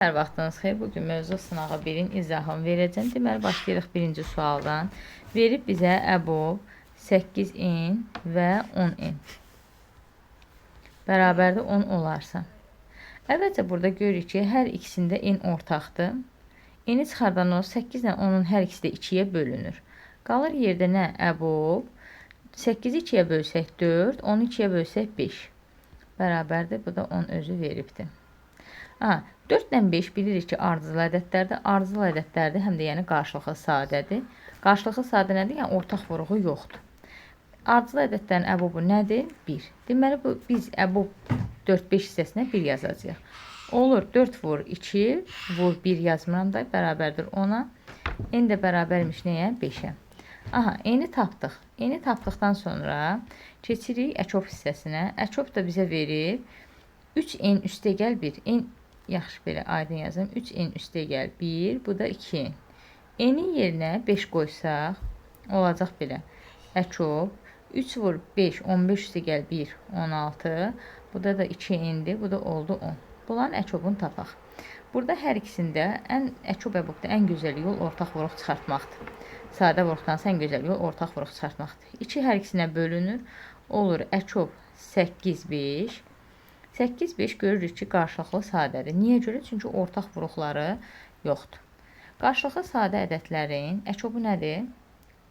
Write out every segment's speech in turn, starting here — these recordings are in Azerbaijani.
Hər vaxtınız xeyir. Bugün mövzu sınağı 1-in izahını verəcəm. Deməli, başlayırıq birinci sualdan. Verib bizə əbov 8in və 10in bərabərdə 10 olarsa. Əvvəlcə burada görürük ki, hər ikisində in ortaqdır. İni çıxardan o 8 ilə 10-un hər ikisi də 2-yə bölünür. Qalır yerdə nə? Əbov 8-i 2-yə bölsək 4, 10-u 2-yə bölsək 5. Bərabərdir. Bu da 10 özü veribdir. 4 ilə 5 bilirik ki, ardıcıl ədədlərdir. Ardıcıl ədədlərdir, həm də yəni qarşılıqlı sadədir. Qarşılıqlı sadə nədir? Yəni ortaq vuruğu yoxdur. Ardıcıl ədədlərin əbobu nədir? 1. Deməli, biz əbob 4-5 hissəsinə 1 yazacağıq. Olur, 4 vur 2, vur 1 yazmıram da, bərabərdir 10-a. N də bərabərmiş nəyə? 5-ə. N-i tapdıq. N-i tapdıqdan sonra keçirik əkob hissəsinə. Əkob da bizə verir 3n üstəgəl 1. Yaxşı, belə aydın yazım. 3n üstəgəl 1, bu da 2n. N-in yerinə 5 qoysaq, olacaq belə. Əkob 3 vur 5, 15 üstəgəl 1, 16. Bu da 2n-dir, bu da oldu 10. Bunların əkobunu tapaq. Burada hər ikisində əkob əbobda ən gözəl yol ortaq vuruq çıxartmaqdır. Sadə vuruqdansa ən gözəl yol ortaq vuruq çıxartmaqdır. 2 hər ikisinə bölünür. Olur, əkob 8, 5. 8, 5 görürük ki, qarşılıqlı sadədir. Niyə görə? Çünki ortaq vuruqları yoxdur. Qarşılıqlı sadə ədədlərin əkobu nədir?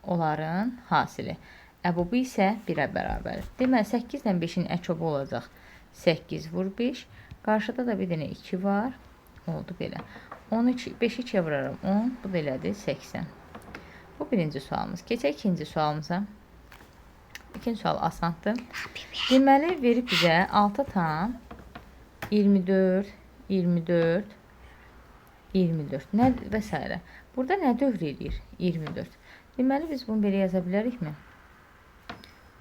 Onların hasili. Əbobu isə 1-ə bərabərdir. Deməli, 8 ilə 5-in əkobu olacaq 8 vur 5. Qarşıda da bir dənə 2 var. Oldu belə. 5-i 2-yə vuraram 10. Bu da elədir 80. Bu birinci sualımız. Keçək ikinci sualımıza. İkinci sual asandır. Deməli, verib bizə 6 tam 24, 24, 24 və s. Burada nə dövr edir? 24. Deməli, biz bunu belə yaza bilərikmi?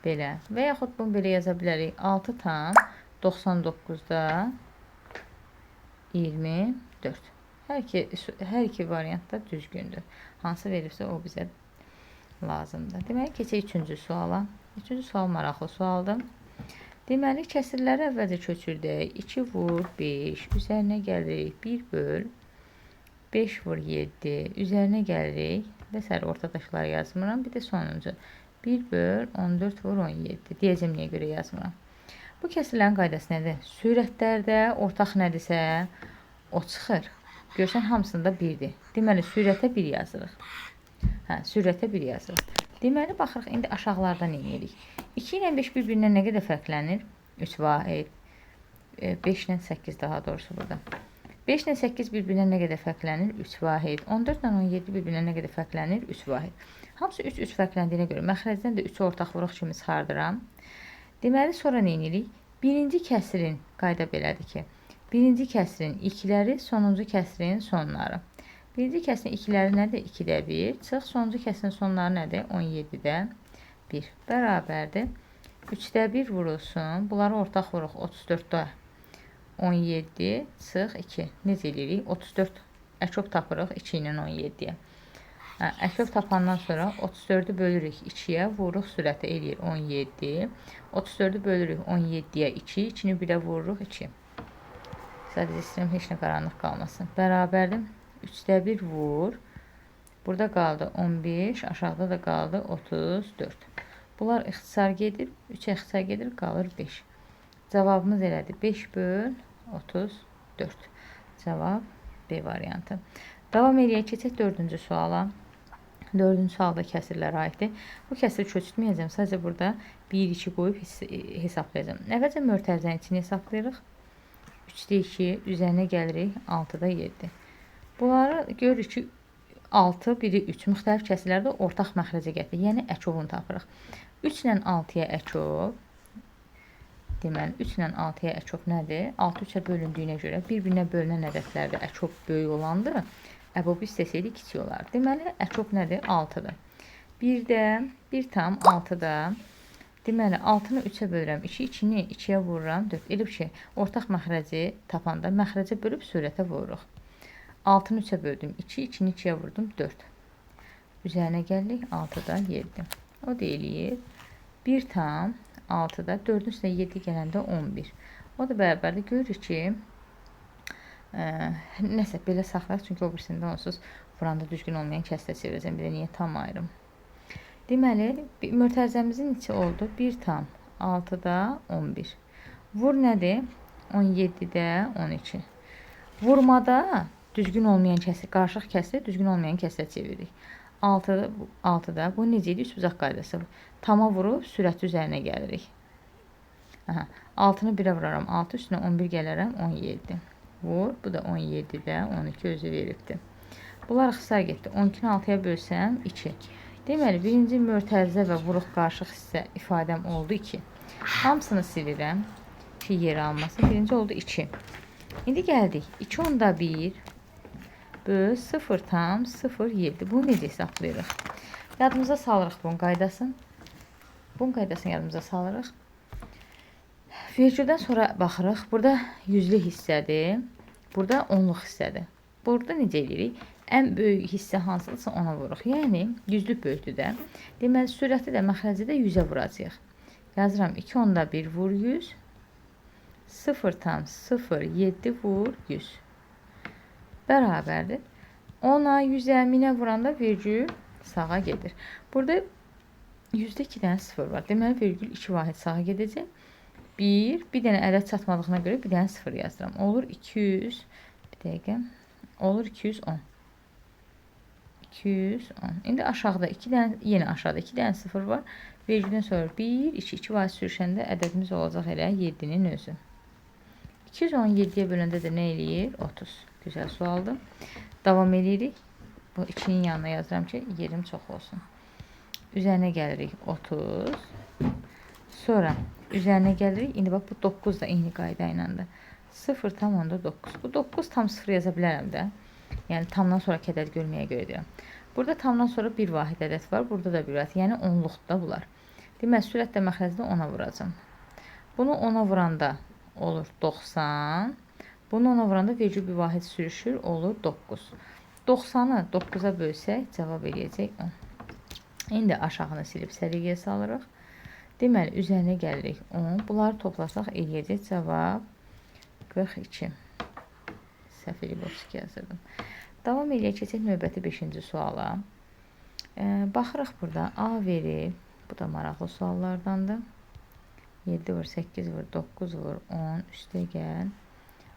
Belə. Və yaxud bunu belə yaza bilərik. 6 tam 99-da 24. Hər iki variant da düzgündür. Hansı veribsə o bizə lazımdır. Deməli, keçək üçüncü suala. Üçüncü sual maraqlı sualdır. Deməli, kəsirləri əvvəlcə köçürdək. 2 vur 5, üzərinə gəlirik 1 böl 5 vur 7, üzərinə gəlirik və s. ortadakıları yazmıram. Bir də sonuncu 1 böl 14 vur 17. Deyəcəm niyə görə yazmıram. Bu kəsirlərin qaydası nədir? Sürətlərdə ortaq nədirsə o çıxır. Görsən, hamısında 1-dir. Deməli, sürətə 1 yazırıq. Sürətə 1 yazırıq. Deməli, baxırıq, indi aşağılardan eləyirik. 2 ilə 5 bir-birindən nə qədər fərqlənir? 3 vahid. 5 ilə 8 daha doğrusu burada. 5 ilə 8 bir-birindən nə qədər fərqlənir? 3 vahid. 14 ilə 17 bir-birindən nə qədər fərqlənir? 3 vahid. Hamısı 3 fərqləndiyinə görə məxrəcdən də 3 ortaq vuruq kimi çıxardıram. Deməli, sonra nə edirik? Birinci kəsirin qayda belədir ki, birinci kəsirin ilkləri, sonuncu kəsirin sonları. Birinci kəsirin ilkləri nədir? 2-də 1. Çıx, sonuncu kəsirin sonları nədir? 17-də 1. Bərabərdir. 3-də 1 vurulsun. Bunları ortaq vuruq. 34-də 17. Çıx, 2. Necə edirik? 34 əkob tapırıq 2 ilə 17-yə. Əkob tapandan sonra 34-ü bölürük 2-yə. Vururuq sürətə eləyir 17. 34-ü bölürük 17-yə 2. 2-ni 1-ə vururuq 2. Sadəcə istəyirəm, heç nə qaranlıq qalmasın. Bərabərdir. 3-də 1 vur. Burada qaldı 15. Aşağıda da qaldı 34. Bunlar ixtisar gedir. 3-ə ixtisar gedir. Qalır 5. Cavabımız elədir. 5 böl 34. Cavab B variantı. Davam edək. Keçək 4-cü suala. 4-cü sualda kəsirlərə aiddir. Bu kəsiri köçürtməyəcəm. Sadəcə burada 1-2 qoyub hesablayacağım. Əvvəlcə mötərizənin içini hesablayırıq. 3-də 2. Üzərinə gəlirik. 6-da 7. Bunları görürük ki, 6, 1-i 3 müxtəlif kəsirlərdə ortaq məxrəcə gətirir. Yəni, əkobunu tapırıq. 3 ilə 6-ya əkob. Deməli, 3 ilə 6-ya əkob nədir? 6 3-ə bölündüyünə görə bir-birinə bölünən ədədlərdə əkob böyük olandır. Əbobu istəsəydi kiçik olar. Deməli, əkob nədir? 6-dır. 1-də 1 tam 6-da. Deməli, 6-nı 3-ə bölürəm. 2-ni 2-yə vururam. 4. Elə bir şey, ortaq məxrəci tapanda məxrəcə bölüb surətə vururuq. 6-nı 3-ə böldüm. 2, 2-ni 2-yə vurdum. 4. Üzərinə gəlirik. 6-da 7. O da eləyir. 1 tam 6-da 4-ün üstünə 7 gələndə 11. O da bərabərdir. Görürük ki, Nəsə belə saxlayaq, çünki o birisində onsuz vuranda düzgün olmayan kəsrə çevirəcəm. Bir də niyə tam ayırım? Deməli, mötərizəmizin içi oldu 1,6-da 11. Vur nədir? 17-də 12. Vurmada düzgün olmayan kəsri, qarışıq kəsri düzgün olmayan kəsrə çeviririk. 6-da bu necə idi? Üç-bucaq qaydası. Tama vurub sürəti üzərinə gəlirik. 6-nı 1-ə vuraram. 6 üstünə 11 gələrəm. 17. Vur. Bu da 17-də 12 özü veribdir. Bunlar ixtisar getdi. 12-ni 6-ya bölsəm 2. Deməli, birinci mötərizə və vuruq qarışıq hissə ifadəm oldu 2. Hamısını silirəm ki, yer almasın. Birinci oldu 2. İndi gəldik. 2/1 böl 0,07. Bunu necə hesablayırıq? Yadımıza salırıq bunun qaydasını. Bunun qaydasını yadımıza salırıq. Vergüldən sonra baxırıq. Burada yüzlü hissədir. Burada onluq hissədir. Burada necə edirik? Ən böyük hissə hansıdırsa ona vururuq. Yəni, yüzlü böyükdür də. Deməli, sürəti də məxrəci də 100-ə vuracaq. Yazıram 2/1 vur 100. 0,07 vur 100. Bərabərdir. 10-a, 100-ə, 1000-ə vuranda vergül sağa gedir. Burada yüzdə 2 dənə 0 var. Deməli, vergül 2 vahid sağa gedəcək. Bir dənə ədəd çatmadığına görə bir dənə 0 yazıram. Olur 200, bir dəqiqə, olur 210. 210. İndi aşağıda 2 dənə, yenə aşağıda 2 dənə 0 var. Vergüldən sonra 1, 2 vahid sürüşəndə ədədimiz olacaq elə 7-nin özü. 217-yə böləndə də nə eləyir? 30. Gözəl sualdır. Davam edirik. Bu 2-nin yanına yazıram ki, yerim çox olsun. Üzərinə gəlirik 30. Sonra üzərinə gəlirik. İndi bax, bu 9 da eyni qayda ilədir. 0,9. Bu 9 tam 0 yaza bilərəm də. Yəni, tamdan sonra ədəd görməyə görə deyirəm. Burada tamdan sonra bir vahid ədəd var. Burada da bir vahid. Yəni, onluqda bunlar. Deməli, sürət də məxrəcdə 10-a vuracam. Bunu 10-a vuranda olur 90. Bunu 10-a vuranda vergül bir vahid sürüşür. Olur 9. 90-ı 9-a bölsək, cavab eləyəcək 10. İndi aşağını silib səliqəyə salırıq. Deməli, üzərinə gəlirik 10. Bunları toplasaq eləyəcək cavab 42. Səhv eləyib 32 yazırdım. Davam eləyək, keçək növbəti 5-ci suala. Baxırıq burada A verib. Bu da maraqlı suallardandır. 7 vur, 8 vur, 9 vur, 10, üstə gəl.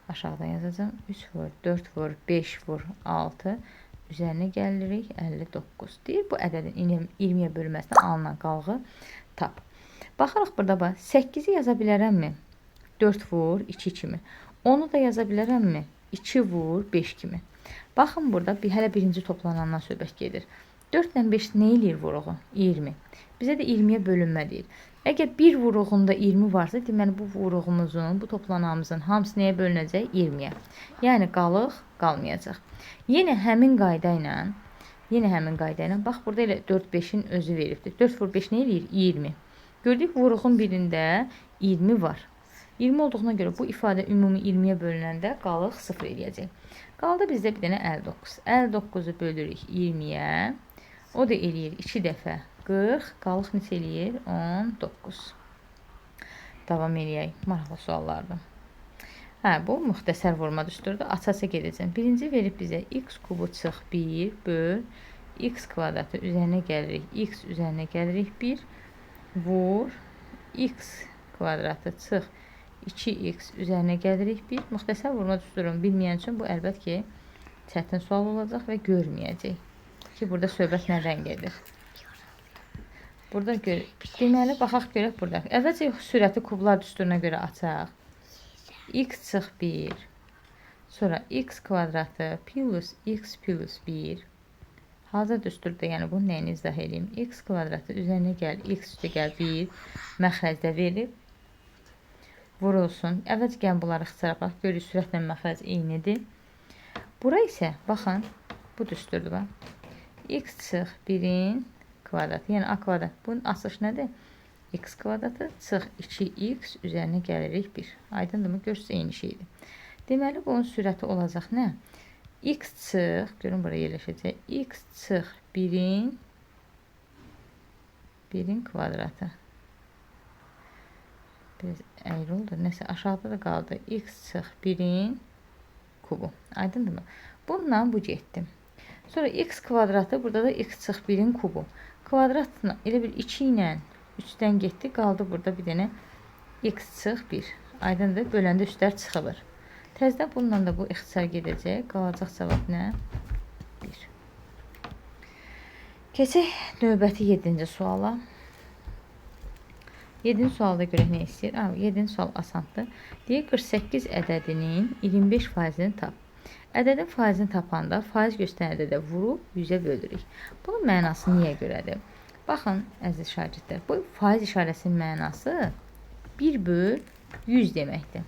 Aşağıdan yazacağım. 3 vur, 4 vur, 5 vur, 6. Üzərinə gəlirik 59. Deyir, bu ədədin 20-yə bölməsindən alınan qalğı tap. Baxırıq burada bax, 8-i yaza bilərəmmi? 4 vur, 2 kimi. 10-u da yaza bilərəmmi? 2 vur, 5 kimi. Baxın burada, hələ birinci toplanandan söhbət gedir. 4 ilə 5 nə eləyir vuruğu? 20. Bizə də 20-yə bölünmə deyir. Əgər bir vuruğunda 20 varsa, deməli bu vuruğumuzun, bu toplanağımızın hamısı nəyə bölünəcək? 20-yə. Yəni, qalıq qalmayacaq. Yenə həmin qayda ilə, bax, burada elə 4-5-in özü veribdir. 4 vur 5 nə eləyir? 20. Gördük, vuruğun birində 20 var. 20 olduğuna görə bu ifadə ümumi 20-yə bölünəndə qalıq 0 eləyəcək. Qaldı bizdə bir dənə 59. 59-u bölürük 20-yə. O da eləyir 2 dəfə 40. Qalıq neçə eləyir? 19. Davam eləyək. Maraqlı suallardır. Bu müxtəsər vurma düsturudur. Aça-aça gedəcəm. Birinci verib bizə x kubu çıx 1 böl x kvadratı üzərinə gəlirik. X üzərinə gəlirik 1 vur x kvadratı çıx 2x üzərinə gəlirik 1. Müxtəsər vurma düsturunu bilməyən üçün bu əlbət ki, çətin sual olacaq və görməyəcək. Ki, burada söhbət nədən gedir? Burada deməli, baxaq görək burada. Əvvəlcə sürəti kublar düsturuna görə açaq. X çıx 1. Sonra x kvadratı plus x plus 1. Hazır düsturda, yəni bunu nəyini izah edeyim? X kvadratı üzərinə gəl, x üstə gəl 1. Məxrəcdə verib. Vurulsun. Əvvəlcə gəlin bunları ixtisara bax. Görürük, sürətlə məxrəc eynidir. Bura isə, baxın, bu düsturdur. X çıx 1-in kvadratı, yəni a kvadrat. Bunun açılış nədir? X kvadratı çıx 2x üzərinə gəlirik 1. Aydındır mı? Görürsünüz, eyni şeydir. Deməli, bunun sürəti olacaq nə? X çıx, görün buraya yerləşəcək. X çıx 1-in kvadratı. Biraz əyri oldu. Nəsə, aşağıda da qaldı. X çıx 1-in kubu. Aydındırmı? Bununla bu getdi. Sonra x kvadratı, burada da x çıx 1-in kubu. Kvadratla elə bir 2 ilə 3-dən getdi, qaldı burada bir dənə x çıx 1. Aydındır, böləndə üstlər çıxılır. Təzədən bununla da bu ixtisar gedəcək. Qalacaq cavab nə? 1. Keçək növbəti 7-ci suala. 7-ci sualda görək nə istəyir? 7-ci sual asandır. Deyir 48 ədədinin 25%-ni tap. Ədədin faizini tapanda faiz göstərən ədədə vurub 100-ə bölürük. Bunun mənası niyə görədir? Baxın, əziz şagirdlər, bu faiz işarəsinin mənası 1/100 deməkdir.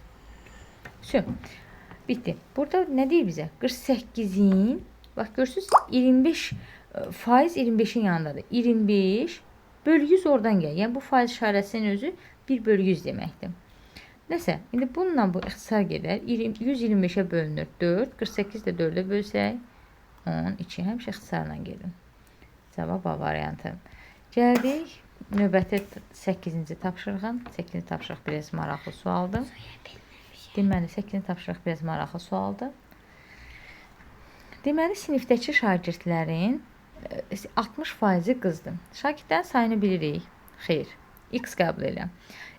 Bitdi. Burada nə deyir bizə? 48-in, bax görürsünüz, 25 faiz 25-in yanındadır. 25 bölü 100 oradan gəlir. Yəni bu faiz işarəsinin özü 1/100 deməkdir. Nəsə, indi bununla bu ixtisar gedər. 125-ə bölünür 4. 48 də 4-ə bölsək 12. Həmişə ixtisarla gedin. Cavab A variantı. Gəldik növbəti 8-ci tapşırığa. 8-ci tapşırıq biraz maraqlı sualdır. Deməli, 8-ci tapşırıq biraz maraqlı sualdır. Deməli, sinifdəki şagirdlərin 60% qızdır. Şagirdlərin sayını bilirik. Xeyr. X qəbul edirəm.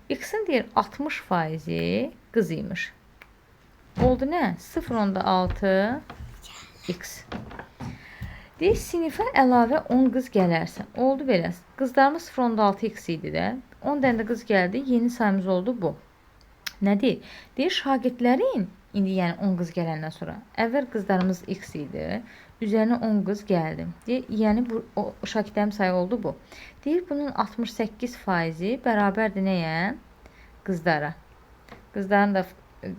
X-in deyir 60% qız imiş. Oldu nə? 0.6 X. Deyir, sinifə əlavə 10 qız gələrsə. Oldu belə. Qızlarımız 0.6 X idi də. 10 dənə də qız gəldi. Yeni sayımız oldu bu. Nə deyir? Deyir, şagirdlərin, indi yəni 10 qız gələndən sonra, əvvəl qızlarımız X idi. Üzərinə 10 qız gəldi. Deyir, yəni o şagirdlərin sayı oldu bu. Deyir, bunun 68% bərabərdir nəyə? Qızlara. Qızların da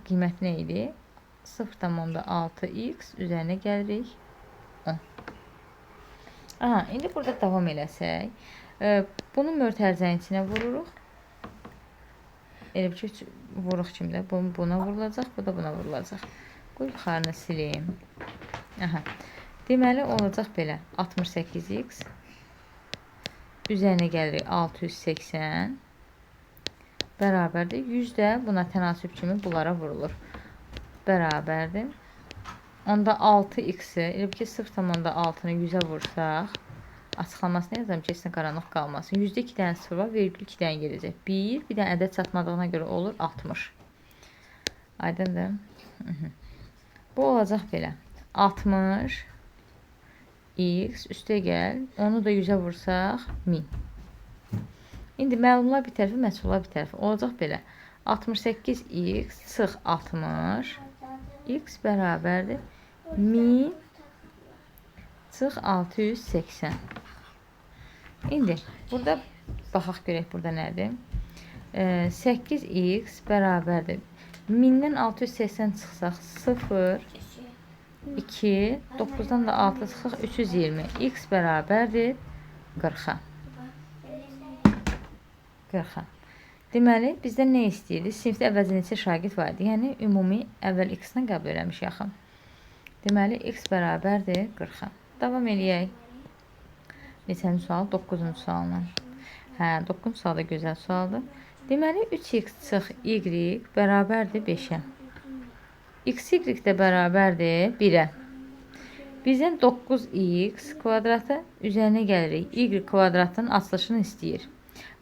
qiyməti nə idi? 0.6x üzərinə gəlirik 10. İndi burada davam eləsək, bunu mötərizənin içinə vururuq. Elə bir ki, vuruq kimdə? Buna vurulacaq, bu da buna vurulacaq. Qoy yuxarını sileyim. Deməli, olacaq belə. 68x üzərinə gəlirik 680 bərabərdir. 100 də buna tənasüb kimi bunlara vurulur. Bərabərdir. Onda 6x-i, elə bir ki, 0.6-nı 100-ə vursaq, açıqlamasını yazam ki, heç nə qaranlıq qalmasın. 100-də 2 dənə 0 var, vergül 2 dənə gedəcək. 1 dənə ədəd çatmadığına görə olur 60. Aydındır. Bu olacaq belə. 60 x üstə gəl, onu da 100-ə vursaq 1000. İndi məlumlar bir tərəfə, məsullar bir tərəfə. Olacaq belə. 68x çıx 60 x bərabərdir 1000 çıx 680. İndi burada baxaq görək burada nədir? 8x bərabərdir 1000-dən 680 çıxsaq 0 2 9-dan da 6 çıxaq 320. X bərabərdir 40-a. 40-a. Deməli, bizdən nə istəyirdi? Sinifdə əvvəlcə neçə şagird var idi? Yəni, ümumi əvvəl x-dən qəbul eləmiş yaxın. Deməli, x bərabərdir 40-a. Davam eləyək. Neçənci sual? 9-cu sualına. 9-cu sual da gözəl sualdır. Deməli, 3x çıx y bərabərdir 5-ə. Xy də bərabərdir 1-ə. Bizdən 9x kvadratı üzərinə gəlirik. Y kvadratının açılışını istəyir.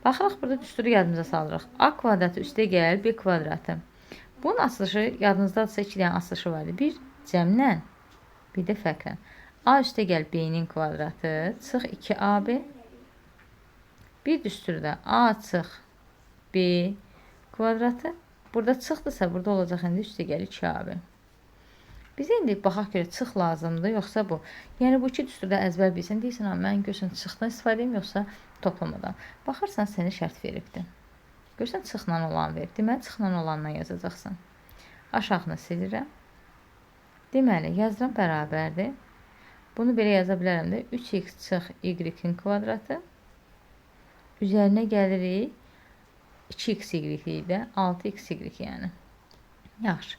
Baxırıq, burada düsturu yadımıza salırıq. A kvadratı üstə gəl, B kvadratı. Bunun açılışı, yadınızdadırsa 2 dənə açılışı var idi. Bir cəmlə, bir də fərqlə. A üstə gəl, B-nin kvadratı, çıx 2AB. Bir düsturda A çıx B kvadratı. Burada çıxdırsa, burada olacaq indi üstə gəl 2AB. Bizə indi baxaq görə çıx lazımdır, yoxsa bu. Yəni, bu iki düsturda əzbər bilsən, deyirsən, mən görsən çıxdan istifadə edeyim, yoxsa toplamadan. Baxırsan, səni şərt veribdir. Görsən, çıxla olan verib. Deməli, çıxla olanla yazacaqsan. Aşağını silirəm. Deməli, yazıram bərabərdir. Bunu belə yaza bilərəm də. 3x çıx y-in kvadratı. Üzərinə gəlirik. 2x y də 6x y yəni. Yaxşı.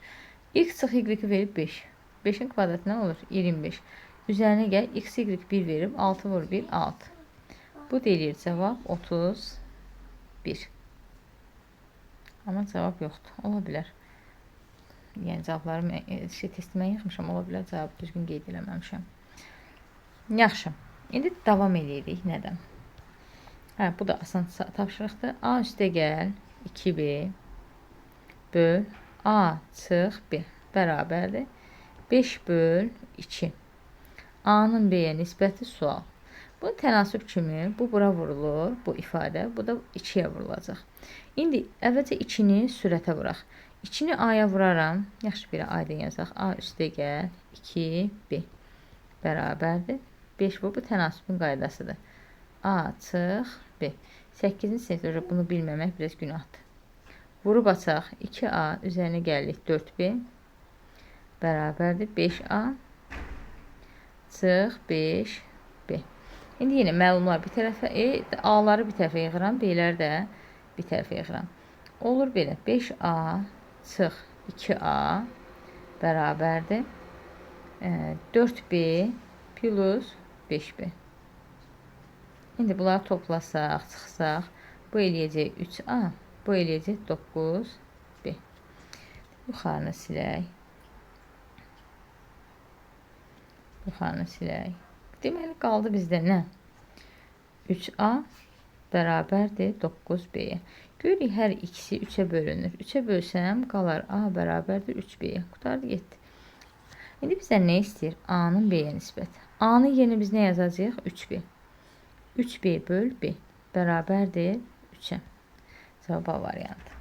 X çıx y verib 5. 5-in kvadratı nə olur? 25. Üzərinə gəl, x y 1 verib 6 vur 1, 6. Bu deyilir cavab 31. Amma cavab yoxdur. Ola bilər. Yəni cavabları testi mən yığmışam, ola bilər cavabı düzgün qeyd eləməmişəm. Yaxşı. İndi davam edirik. Nədən? Hə, bu da asan tapşırıqdır. A üstə gəl 2b böl A çıx b bərabərdir 5 böl 2. A-nın B-yə nisbəti sual. Bu tənasüb kimi bu bura vurulur, bu ifadə, bu da 2-yə vurulacaq. İndi əvvəlcə 2-ni sürətə vuraq. 2-ni A-ya vuraram. Yaxşı bir aydın yazaq. A üstə gəl 2b bərabərdir 5 bu tənasübün qaydasıdır. A çıx b. 8-ci sinifdə bunu bilməmək biraz günahdır. Vurub açaq 2a üzərinə gəlirik 4b bərabərdir 5a çıx 5b. İndi yenə məlumlar bir tərəfə, a-ları bir tərəfə yığıram, b-ləri də bir tərəfə yığıram. Olur belə 5a çıx 2a bərabərdir 4b plus 5b. İndi bunları toplasaq, çıxsaq, bu eləyəcək 3a, bu eləyəcək 9b. Yuxarını silək. Yuxarını silək. Deməli, qaldı bizdə nə? 3a bərabərdir 9b-yə. Görürük, hər ikisi 3-ə bölünür. 3-ə bölsəm, qalar a bərabərdir 3b-yə. Qutardı, getdi. İndi bizdən nə istəyir? A-nın b-yə nisbəti. A-nın yerinə biz nə yazacağıq? 3b. 3b böl b bərabərdir 3-ə. Cavab A variantı.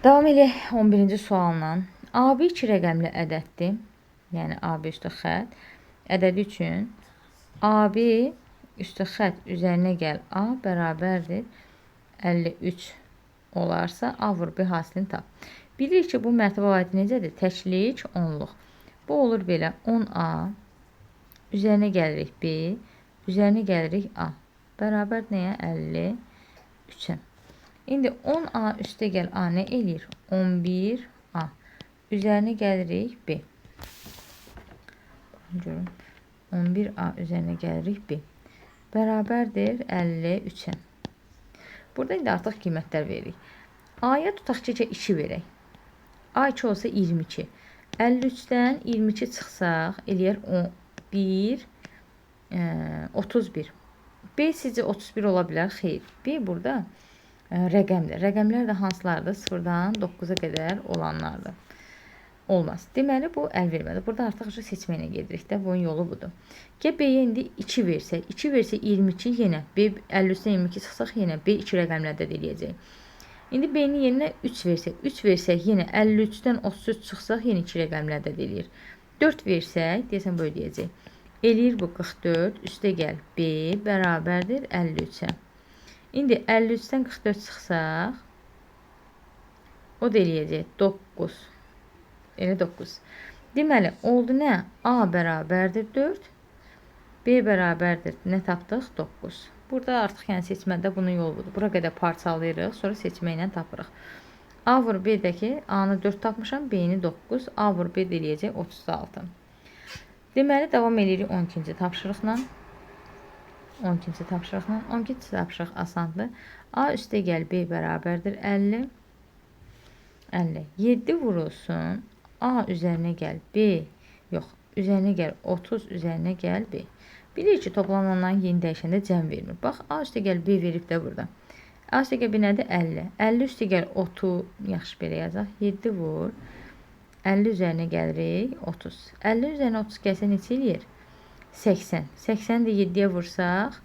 Davam edək 11-ci sualla. AB 2 rəqəmli ədəddir. Yəni AB üstü xətt. Ədədi üçün AB üstü xətt üzərinə gəl A bərabərdir 53 olarsa A vur B hasilini tap. Bilirik ki, bu mərtəbə vahidi necədir? Təklik, onluq. Bu olur belə 10A üzərinə gəlirik B, üzərinə gəlirik A. Bərabər nəyə? 53-ə. İndi 10A üstə gəl A nə eləyir? 11A. Üzərinə gəlirik B. Görün. 11A üzərinə gəlirik B. Bərabərdir 53-ə. Burada indi artıq qiymətlər veririk. A-ya tutaq ki, 2 verək. A2 olsa 22. 53-dən 22 çıxsaq, eləyər 11, 31. B sizcə 31 ola bilər? Xeyr. B burada rəqəmdir. Rəqəmlər də hansılardır? 0-dan 9-a qədər olanlardır. Olmaz. Deməli, bu əl vermədi. Burada artıq seçməyinə gedirik də. Bunun yolu budur. Gəl B-yə indi 2 versək. 2 versək 22 yenə. B 53-dən 22 çıxsaq yenə B 2 rəqəmlərdə eləyəcək. İndi B-nin yerinə 3 versək. 3 versək yenə 53-dən 33 çıxsaq yenə 2 rəqəmlərdə eləyir. 4 versək, deyəsən bu ödəyəcək. Eləyir bu 44. Üstə gəl B bərabərdir 53-ə. İndi 53-dən 44 çıxsaq, o da eləyəcək 9. Elə 9. Deməli, oldu nə? A bərabərdir 4. B bərabərdir. Nə tapdıq? 9. Burada artıq yəni seçmədə bunun yolu budur. Bura qədər parçalayırıq, sonra seçməklə tapırıq. A vur B-dəki A-nı 4 tapmışam, B-ni 9. A vur B eləyəcək 36. Deməli, davam edirik 12-ci tapşırıqla. 12-ci tapşırıqla. 12-ci tapşırıq asandır. A üstə gəl B bərabərdir 50. 50. 7 vurulsun. A üzərinə gəl B. Yox, üzərinə gəl 30, üzərinə gəl B. Bilirik ki, toplananların yeni dəyişəndə cəm vermir. Bax, A üstə gəl B verib də burada. A üstə gəl B nədir? 50. 50 üstə gəl 30. Yaxşı, belə yazaq. 7 vur. 50 üzərinə gəlirik 30. 50 üzərinə 30 gəlsə neçə eləyir? 80. 80-i də 7-yə vursaq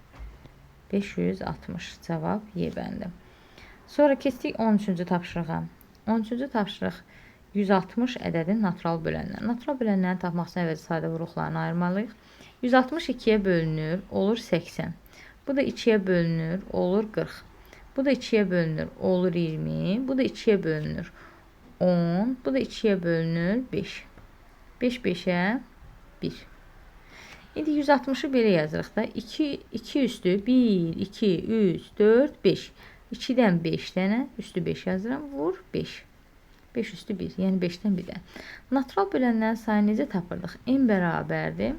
560. Cavab Y bəndi. Sonra keçdik 13-cü tapşırığa. 13-cü tapşırıq 160 ədədin natural bölənləri. Natural bölənlərini tapmaq üçün əvvəlcə sadə vuruqlarını ayırmalıyıq. 160 2-yə bölünür, olur 80. Bu da 2-yə bölünür, olur 40. Bu da 2-yə bölünür, olur 20. Bu da 2-yə bölünür, 10. Bu da 2-yə bölünür, 5. 5 5-ə 1. İndi 160-ı belə yazırıq da. 2 üstü 1, 2, 3, 4, 5. 2-dən 5 dənə, üstü 5 yazıram, vur 5. 5 üstü 1, yəni 5-dən 1-dən. Natural bölənlərin sayını necə tapırdıq? N bərabərdir.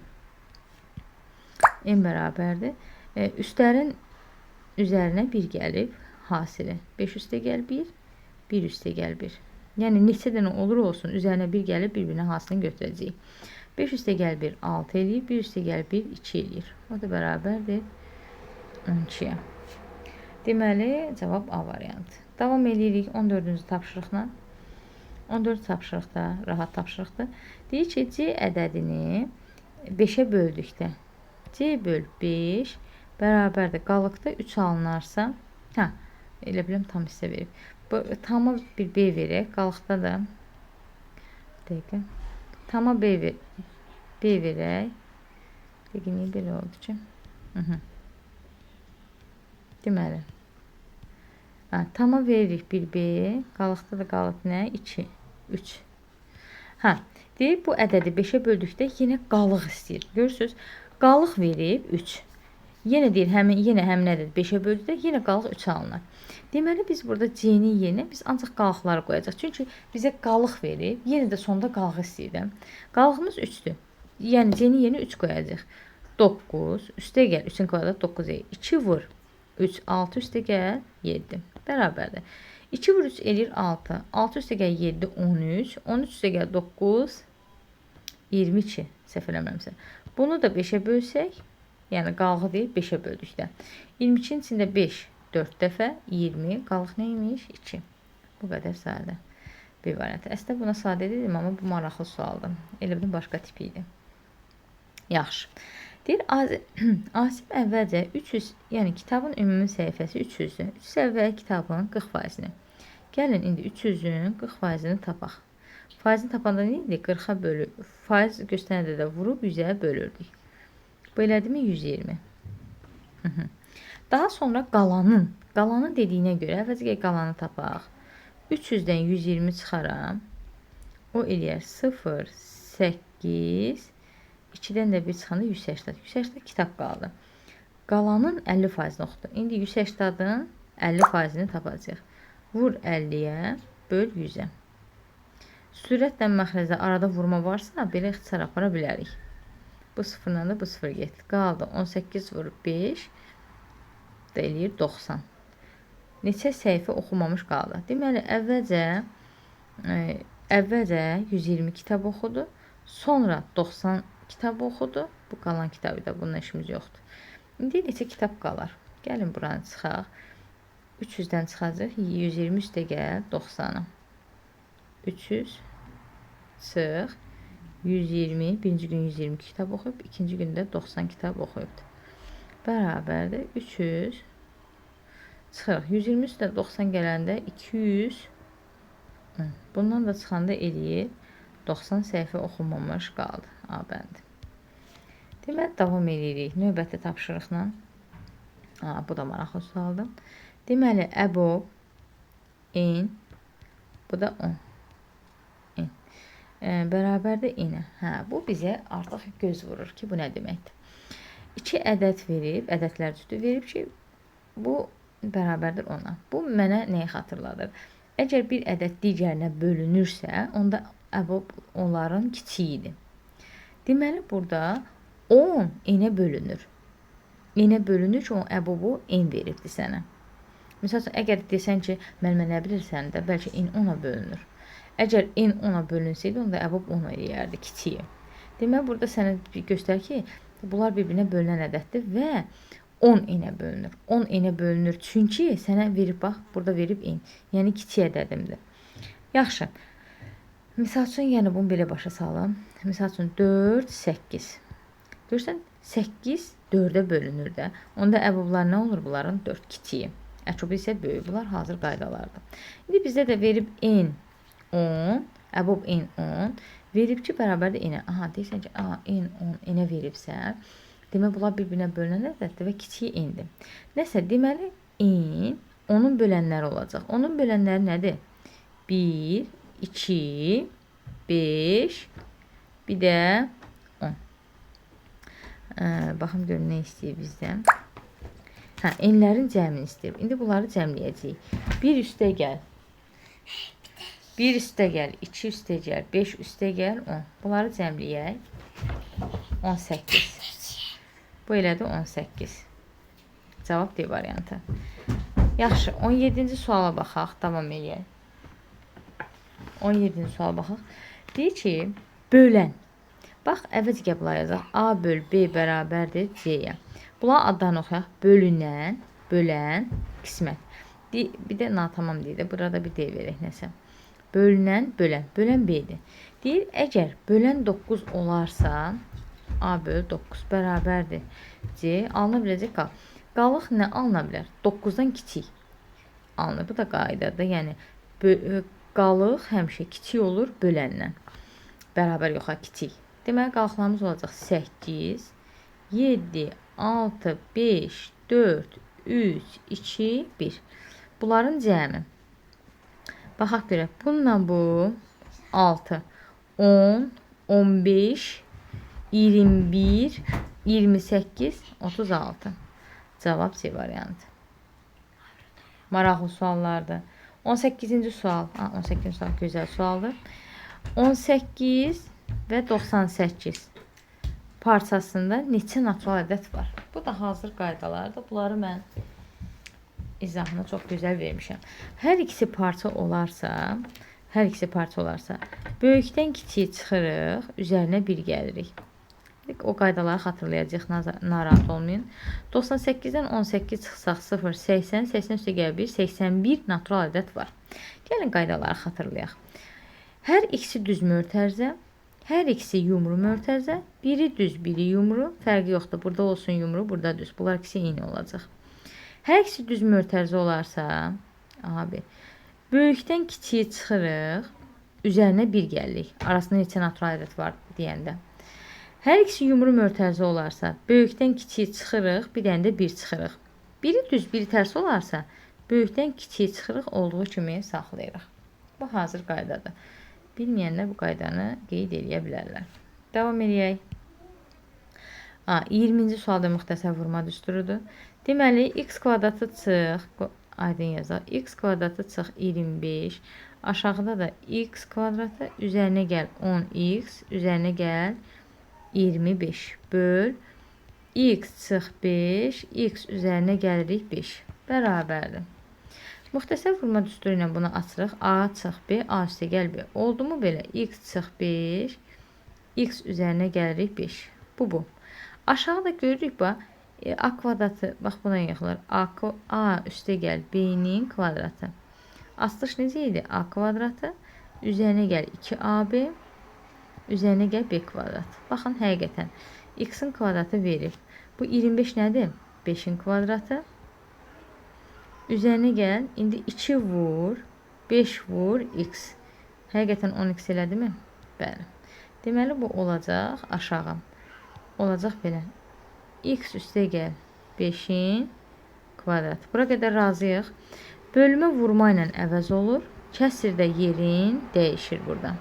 N bərabərdir. Üstlərin üzərinə 1 gəlib hasili. 5 üstə gəl 1, 1 üstə gəl 1. Yəni neçə dənə olur olsun, üzərinə 1 gəlib bir-birinə hansını götürəcəyik. 5 üstə gəl 1 6 eləyir, 1 üstə gəl 1 2 eləyir. O da bərabərdir 12-yə. Deməli, cavab A variantı. Davam edirik 14-cü tapşırıqla. 14 tapşırıqda, rahat tapşırıqdır. Deyir ki, C ədədini 5-ə böldükdə C böl 5 bərabərdir. Qalıqda 3 alınarsa, elə biləm tam hissə verib. Bu tama bir B verək, qalıqda da dəqiqə. Tama B verək. Dəqiqə niyə belə oldu ki? Deməli. Tama veririk 1B, qalıqda da qalıb nə? 2, 3. Deyir, bu ədədi 5-ə böldükdə yenə qalıq istəyir. Görürsünüz, qalıq verib 3. Yenə deyir, yenə həmin ədədi 5-ə böldükdə yenə qalıq 3 alınır. Deməli, biz burada C-nin yerinə biz ancaq qalıqları qoyacaq. Çünki bizə qalıq verib, yenə də sonda qalıq istəyir. Qalığımız 3-dür. Yəni, C-nin yerinə 3 qoyacaq. 9, üstə gəl, 3-ün kvadratı 9 eləyir. 2 vur, 3, 6 üstə gəl, 7. Bərabərdir. 2 vur 3 eləyir 6. 6 üstə gəl 7, 13. 13 üstə gəl 9, 22. Səhv eləmirəmsə. Bunu da 5-ə bölsək, yəni qalığı deyil, 5-ə böldükdə. 22-nin içində 5, 4 dəfə, 20. Qalıq neymiş? 2. Bu qədər sadə bir variantı. Əslində buna sadə dedim, amma bu maraqlı sualdır. Elə bilin başqa tipi idi. Yaxşı. Deyir, Asim əvvəlcə 300, yəni kitabın ümumi səhifəsi 300-dür. 300 əvvəl kitabın 40%-ni. Gəlin, indi 300-ün 40%-ni tapaq. Faizini tapanda nə idi? 40-a bölür. Faiz göstərəndə də vurub 100-ə bölürdük. Bu elədimi? 120. Daha sonra qalanın dediyinə görə, əvvəlcə qalanı tapaq. 300-dən 120 çıxaram. O eləyər 0, 8, 2-dən də 1 çıxanda 180. 180 kitab qaldı. Qalanın 50%-ni oxudu. İndi 180-ın 50%-ni tapacaq. Vur 50-yə, böl 100-ə. Sürətlə məxrəcdə arada vurma varsa, belə ixtisar apara bilərik. Bu sıfırla da bu sıfır getdi. Qaldı 18 vur 5 da eləyir 90. Neçə səhifə oxumamış qaldı. Deməli, əvvəlcə 120 kitab oxudu. Sonra 90 kitab oxudu. Bu qalan kitabı da bununla işimiz yoxdur. İndi neçə kitab qalar? Gəlin buranı çıxaq. 300-dən çıxacaq. 120 üstə gəl 90-a. 300 çıx. 120. Birinci gün 120 kitab oxuyub. İkinci gündə 90 kitab oxuyubdur. Bərabərdir. 300 çıxırıq. 120 üstə 90 gələndə 200. Bundan da çıxanda eləyir. 90 səhifə oxunmamış qaldı. A bəndi. Deməli, davam edirik. Növbəti tapşırıqla. Bu da maraqlı sualdır. Deməli, əbob, in, bu da 10. In. Bərabərdir inə. Bu bizə artıq göz vurur ki, bu nə deməkdir? 2 ədəd verib, ədədlər cütü verib ki, bu bərabərdir 10-a. Bu mənə nəyi xatırladır? Əgər bir ədəd digərinə bölünürsə, onda əbob onların kiçiyidir. Deməli, burada 10 n-ə bölünür. N-ə bölünür ki, o əbobu n veribdir sənə. Məsələn, əgər desən ki, mən nə bilirsən də, bəlkə n 10-a bölünür. Əgər n 10-a bölünsəydi, onda əbob 10 eləyərdi, kiçiyi. Deməli, burada sənə göstər ki, bunlar bir-birinə bölünən ədəddir və 10 n-ə bölünür. 10 n-ə bölünür çünki sənə verib, bax, burada verib n. Yəni, kiçik ədədimdir. Yaxşı. Misal üçün, yəni bunu belə başa salım. Misal üçün, 4, 8. Görürsən, 8 4-ə bölünür də. Onda əboblar nə olur? Bunların 4 kiçiyi. Əkob isə böyük. Bunlar hazır qaydalardır. İndi bizdə də verib n 10, əbob n 10. Verib ki, bərabərdir n-ə. Deyirsən ki, n 10 n-ə veribsə, demək, bunlar bir-birinə bölünən ədəddir və kiçiyi n-dir. Nəsə, deməli, n onun bölənləri olacaq. Onun bölənləri nədir? 1, 2, 5, bir də 10. Baxım görün, nə istəyir bizdən? N-lərin cəmini istəyir. İndi bunları cəmləyəcəyik. 1 üstə gəl. 1 üstə gəl, 2 üstə gəl, 5 üstə gəl, 10. Bunları cəmləyək. 18. Bu elədir 18. Cavab D variantı. Yaxşı, 17-ci suala baxaq, davam edək. 17-ci sual baxaq. Deyir ki, bölən. Bax, əvvəl qəbul yazaq. A böl B bərabərdir C-yə. Bunların adlarını oxuyaq. Bölünən, bölən, qismət. Bir də natamam deyir. Burada bir D verək nəsə. Bölünən, bölən. Bölən B-dir. Deyir, əgər bölən 9 olarsa, A böl 9 bərabərdir C. Alına biləcək qal. Qalıq nə alına bilər? 9-dan kiçik alınır. Bu da qaydadır. Yəni, qalıq həmişə kiçik olur böləndən. Bərabər yoxa kiçik. Deməli, qalıqlarımız olacaq 8, 7, 6, 5, 4, 3, 2, 1. Bunların cəmi. Baxaq görək. Bununla bu 6, 10, 15, 21, 28, 36. Cavab C variantı. Maraqlı suallardır. 18-ci sual. 18-ci sual gözəl sualdır. 18 və 98 parçasında neçə natural ədəd var? Bu da hazır qaydalardır. Bunları mən izahını çox gözəl vermişəm. Hər ikisi parça olarsa, böyükdən kiçiyə çıxırıq, üzərinə 1 gəlirik. O qaydaları xatırlayacaq, narahat olmayın. 98-dən 18 çıxsaq 0, 80, 80 üstə gəl 1, 81 natural ədəd var. Gəlin qaydaları xatırlayaq. Hər ikisi düz mötərizə, hər ikisi yumru mötərizə, biri düz, biri yumru, fərqi yoxdur. Burada olsun yumru, burada düz. Bunlar ikisi eyni olacaq. Hər ikisi düz mötərizə olarsa, böyükdən kiçiyə çıxırıq, üzərinə 1 gəlirik. Arasında neçə natural ədəd var deyəndə. Hər ikisi yumru mötərizə olarsa, böyükdən kiçiyə çıxırıq, bir dənə də 1 çıxırıq. Biri düz, biri tərs olarsa, böyükdən kiçiyə çıxırıq, olduğu kimi saxlayırıq. Bu hazır qaydadır. Bilməyənlər bu qaydanı qeyd edə bilərlər. Davam edək. 20-ci sualda müxtəsər vurma düsturudur. Deməli, x kvadratı çıx, aydın yazaq, x kvadratı çıx 25, aşağıda da x kvadratı, üzərinə gəl 10x, üzərinə gəl 25 böl x çıx 5, x üzərinə gəlirik 5 bərabərdir. Müxtəsər vurma düsturu ilə bunu açırıq. A çıx B, A üstə gəl B. Oldu mu belə? X çıx 5, x üzərinə gəlirik 5. Bu. Aşağıda görürük, bax, A kvadratı, bax buna yığılır. A üstə gəl B-nin kvadratı. Açılış necə idi? A kvadratı, üzərinə gəl 2AB, üzərinə gəl B kvadrat. Baxın, həqiqətən, x-in kvadratı verib. Bu 25 nədir? 5-in kvadratı. Üzərinə gəl, indi 2 vur, 5 vur, x. Həqiqətən 10x elədi mi? Bəli. Deməli, bu olacaq aşağı. Olacaq belə. X üstə gəl, 5-in kvadratı. Bura qədər razıyıq. Bölmə vurma ilə əvəz olur. Kəsirdə yerin dəyişir burada.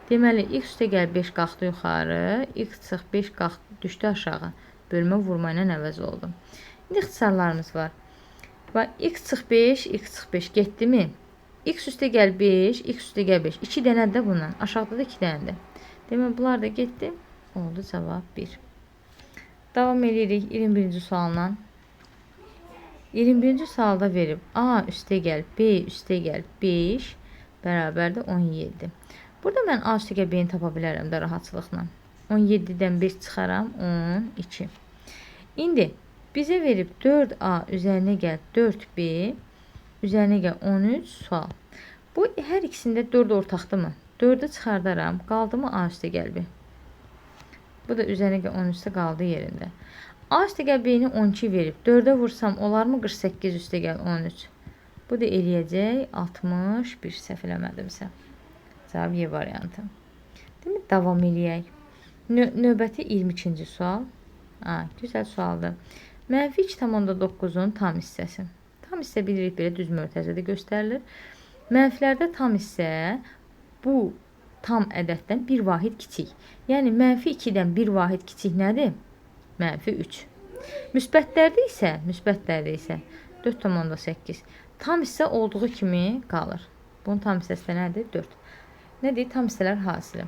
Deməli, x üstə gəl 5 qalxdı yuxarı, x çıx 5 qalxdı, düşdü aşağı. Bölmə vurma ilə əvəz oldu. İndi ixtisarlarımız var. X çıx 5, x çıx 5 getdi mi? X üstə gəl 5, x üstə gəl 5. 2 dənədir də bundan. Aşağıda da 2 dənədir. Deməli, bunlar da getdi. Oldu cavab 1. Davam edirik 21-ci sualla. 21-ci sualda verib A üstə gəl, B üstə gəl 5 bərabərdir 17. Burada mən A üstə gəl B-ni tapa bilərəm də rahatçılıqla. 17-dən 5 çıxaram, 12. İndi bizə verib 4A üzərinə gəl 4B, üzərinə gəl 13 sual. Bu hər ikisində 4 ortaqdır mı? 4-ü çıxardaram, qaldı mı A üstə gəl B? Bu da üzərinə gəl 13-də qaldı yerində. A üstə gəl B-ni 12 verib, 4-ə vursam olar mı 48 üstə gəl 13? Bu da eləyəcək 61, səhv eləmədimsə. Cavab Y variantı. Demək, davam eləyək. Növbəti 22-ci sual. Gözəl sualdır. -2,9-un tam hissəsi. Tam hissə bilirik, belə düz mötərizədə göstərilir. Mənfilərdə tam hissə bu tam ədəddən bir vahid kiçik. Yəni, -2-dən bir vahid kiçik nədir? -3. Müsbətlərdə isə 4,8. Tam hissə olduğu kimi qalır. Bunun tam hissəsi də nədir? 4. Nədir? Tam hissələr hasili.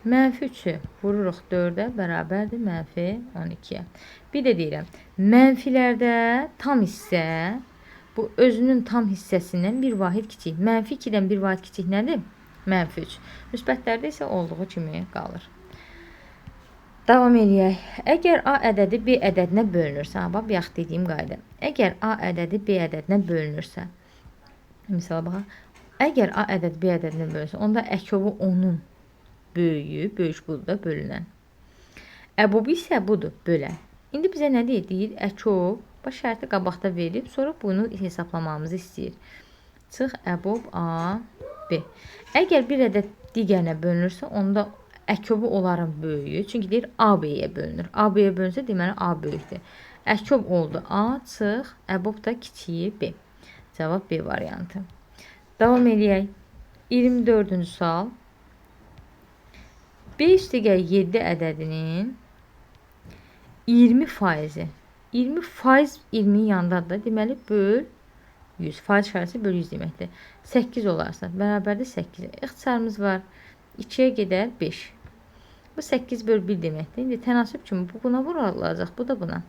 -3-ü vururuq 4-ə, bərabərdir -12-yə. Bir də deyirəm, mənfilərdə tam hissə, bu özünün tam hissəsindən bir vahid kiçik. -2-dən bir vahid kiçik nədir? -3. Müsbətlərdə isə olduğu kimi qalır. Davam eləyək. Əgər A ədədi B ədədinə bölünürsə, bax, yaxud dediyim qayda. Əgər A ədədi B ədədinə bölünürsə, misala baxaq. Əgər A ədədi B ədədinə bölünürsə, onda əkovu onun böyüyü, böyük budur da bölünən. Əbobu isə budur, bölən. İndi bizə nə deyir? Deyir, əkov, baş şərti qabaqda verib, sonra bunu hesablamamızı istəyir. Çıx, əbob A, B. Əgər bir ədəd digərinə bölünürsə, onda əkovu onların böyüyü. Çünki deyir, A, B-yə bölünür. A, B-yə bölünsə, deməli, A böyükdür. Əkov oldu A, çıx, əbob da kiçiyi B. Cavab B variantı. Davam eləyək. 24-cü sual. 5-7 ədədinin 20%. 20% 20-nin yanındadır. Deməli, böl 100. Faiz şərəsi böl 100 deməkdir. 8 olarsa, bərabərdə 8. İxtisarımız var. 2-yə gedər 5. Bu 8 böl 1 deməkdir. İndi tənasüb kimi bu buna vurulacaq, bu da buna.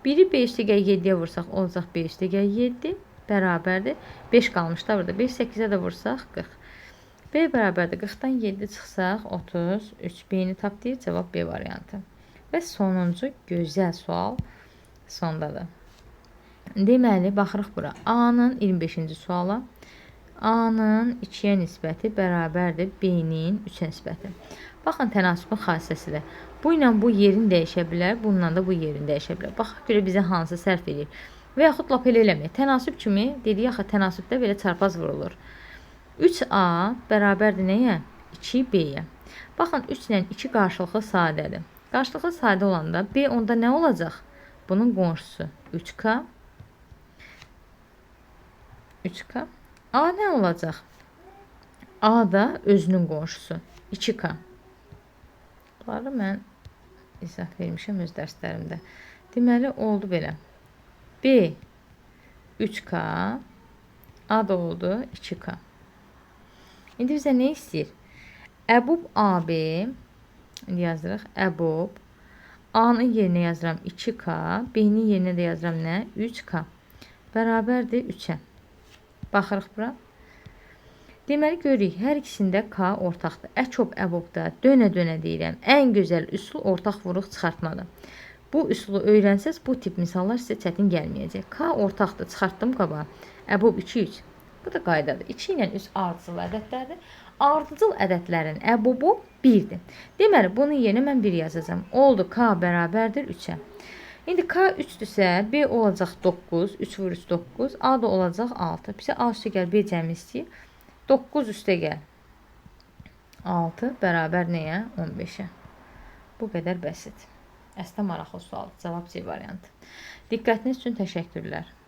Biri 5-7-yə vursaq, olacaq 5-7. Bərabərdir. 5 qalmışlar burada. 5 8-ə də vursaq 40. B bərabərdir. 40-dan 7 çıxsaq 33. B-ni tap deyir. Cavab B variantı. Və sonuncu gözəl sual sondadır. Deməli, baxırıq bura. A-nın 25-ci suala. A-nın 2-yə nisbəti bərabərdir B-nin 3-ə nisbəti. Baxın, tənasübün xassəsidir. Bu ilə bu yerin dəyişə bilər, bununla da bu yerin dəyişə bilər. Baxaq görə bizə hansı sərf edir. Və yaxud lap elə eləmək. Tənasüb kimi, dedik axı, tənasübdə belə çarpaz vurulur. 3A bərabərdir nəyə? 2B-yə. Baxın, 3 ilə 2 qarşılıqlı sadədir. Qarşılıqlı sadə olanda B onda nə olacaq? Bunun qonşusu 3K. 3K. A nə olacaq? A da özünün qonşusu 2K. Bunları mən izah vermişəm öz dərslərimdə. Deməli, oldu belə. B 3K. A da oldu 2K. İndi bizə nə istəyir? Əbub AB, indi yazırıq, əbub, A-nın yerinə yazıram 2K, B-nin yerinə də yazıram nə? 3K. Bərabərdir 3-ə. Baxırıq bura. Deməli, görürük, hər ikisində K ortaqdır. Əkob, əbobda dönə-dönə deyirəm. Ən gözəl üsul ortaq vuruq çıxartmadır. Bu üsulu öyrənsəz, bu tip misallar sizə çətin gəlməyəcək. K ortaqdır, çıxartdım qabağa. Əbob 2, 3. Bu da qaydadır. 2 ilə 3 ardıcıl ədədlərdir. Ardıcıl ədədlərin əbobu 1-dir. Deməli, bunun yerinə mən 1 yazacağım. Oldu, K bərabərdir 3-ə. İndi K 3-dürsə, B olacaq 9, 3 vur 3, 9. A da olacaq 6. Bizə A üstə gəl, B cəmi istəyir. 9 üstə gəl. 6 bərabər nəyə? 15-ə. Bu qədər bəsit. Əslə maraqlı sual. Cavab C variantı. Diqqətiniz üçün təşəkkürlər.